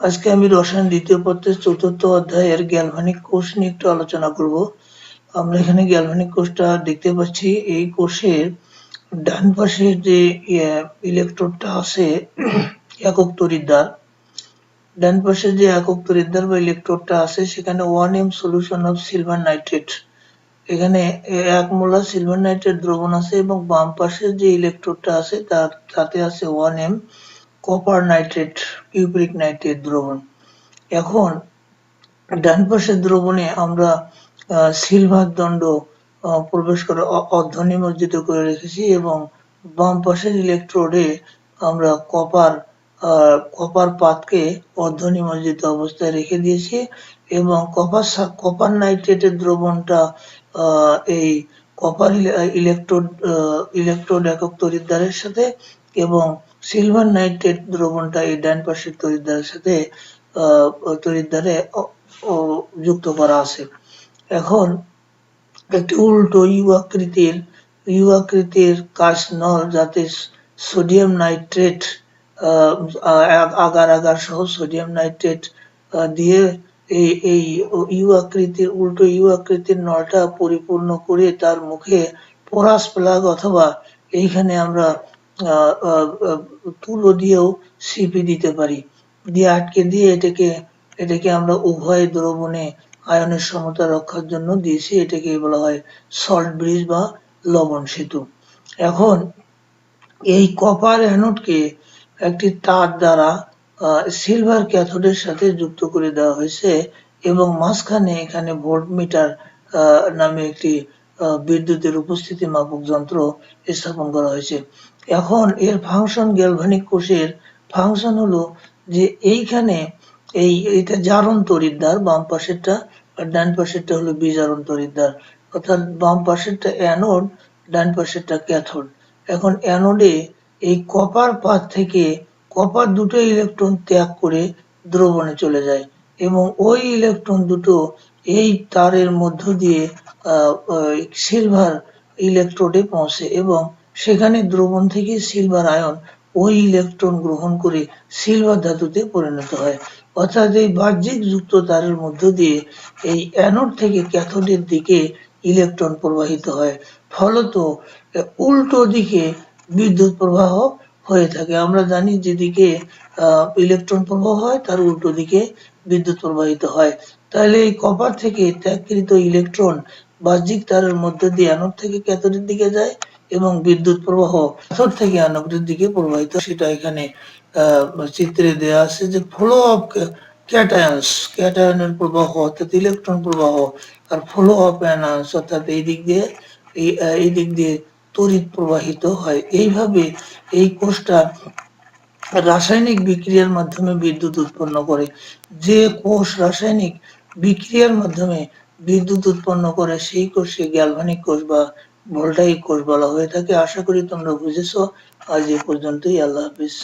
আজকে আমি রসায়ন দ্বিতীয় পত্রের চতুর্থ অধ্যায়ের গ্যালভানিক কোষ নিয়ে একটু আলোচনা করব। আমরা এখানে গ্যালভানিক কোষটা দেখতে পাচ্ছি। এই কোষের ডান পাশে যে ইলেকট্রোডটা আছে একক তড়িৎদ্বার, ডান পাশে যে একক তড়িৎদ্বার বা ইলেকট্রোডটা আছে সেখানে 1m solution of silver nitrate, এখানে 1 মোলার সিলভার নাইট্রেট দ্রবণ আছে এবং বাম পাশের যে ইলেকট্রোডটা আছে তাতে আছে 1m copper nitrate cupric nitrate দ্রবণ। এখন ডান পাশের দ্রবণে আমরা সিলভার দণ্ড প্রবেশ করে অর্ধনিমজ্জিত করে রেখেছি এবং বাম পাশের ইলেকট্রোডে আমরা কপার পাতকে অর্ধনিমজ্জিত অবস্থায় রেখে দিয়েছি এবং কপার নাইট্রেটের দ্রবণটা এই কপার ইলেকট্রোড একক তড়িৎদ্বারের সাথে এবং সিলভার নাইট্রেট দ্রবণটা এই ডান পাশের তড়িৎদ্বারের সাথে তড়িৎদ্বারে যুক্ত করা আছে। এখন একটি উল্টো ইউ আকৃতির কাচ নল যাতে সোডিয়াম নাইট্রেট আগার সহ সোডিয়াম নাইট্রেট দিয়ে এই উল্টো ইউ আকৃতির নলটা পরিপূর্ণ করে তার মুখে পোরাস প্লাগ অথবা এইখানে আমরা তুলো দিয়েও সিপি দিতে পারি, দিয়ে আটকে দিয়ে এটাকে আমরা উভয় দ্রবণে আয়নের সমতা রক্ষার জন্য দিয়েছি। এটাকে বলা হয় সল্ট ব্রিজ বা লবণ সেতু। এখন এই কপার অ্যানোডকে একটি তার দ্বারা সিলভার ক্যাথোডের সাথে যুক্ত করে দেওয়া হয়েছে এবং মাঝখানে এখানে ভোল্টমিটার নামে একটি বিদ্যুতের উপস্থিতি মাপক যন্ত্র স্থাপন করা হয়েছে। এখন এর ফাংশন, গ্যালভানিক কোষের ফাংশন হলো যে এইখানে এইটা জারণ তড়িৎদ্বার, বাম পাশেরটা আর ডান পাশেরটা হলো বিজারণ তড়িৎদ্বার, অর্থাৎ বাম পাশেরটা অ্যানোড, ডান পাশেরটা ক্যাথোড। এখন অ্যানোডে এই কপার পাত থেকে কপার দুটো ইলেকট্রন ত্যাগ করে দ্রবণে চলে যায় এবং ওই ইলেকট্রন দুটো এই তারের মধ্য দিয়ে সিলভার ইলেকট্রোডে পৌঁছে এবং সেখানে দ্রবণ থেকে সিলভার আয়ন ওই ইলেকট্রন গ্রহণ করে সিলভার ধাতুতে পরিণত হয়। অর্থাৎ এই বাহ্যিক যুক্ত তারের মধ্য দিয়ে এই অ্যানোড থেকে ক্যাথোডের দিকে ইলেকট্রন প্রবাহিত হয়, ফলত উল্টো দিকে বিদ্যুৎ প্রবাহ হয়ে থাকে। আমরা জানি যেদিকে ইলেকট্রন প্রবাহ হয় তার উল্টো দিকে বিদ্যুৎ প্রবাহিত হয়। তাহলে এই কপার থেকে ত্যাগকৃত ইলেকট্রন বাহ্যিক তারের মধ্য দিয়ে অ্যানোড থেকে ক্যাথোডের দিকে যায় এবং বিদ্যুৎ প্রবাহ ক্যাথোড থেকে অ্যানোডের দিকে প্রবাহিত। সেটা এখানে চিত্রে দেওয়া আছে যে ফ্লো অফ ক্যাটায়নের প্রবাহ অর্থাৎ ইলেকট্রন প্রবাহ আর ফ্লো অফ অ্যানায়ন্স অর্থাৎ এই দিক দিয়ে তড়িৎ প্রবাহিত হয়। এইভাবে এই কোষটা রাসায়নিক বিক্রিয়ার মাধ্যমে বিদ্যুৎ উৎপন্ন করে। যে কোষ রাসায়নিক বিক্রিয়ার মাধ্যমে বিদ্যুৎ উৎপন্ন করে সেই কোষকে গ্যালভানিক কোষ বা ভোল্টাইক কোষ বলা হয়ে থাকে। আশা করি তোমরা বুঝেছো। আজ এ পর্যন্তই। আল্লাহ হাফিজ।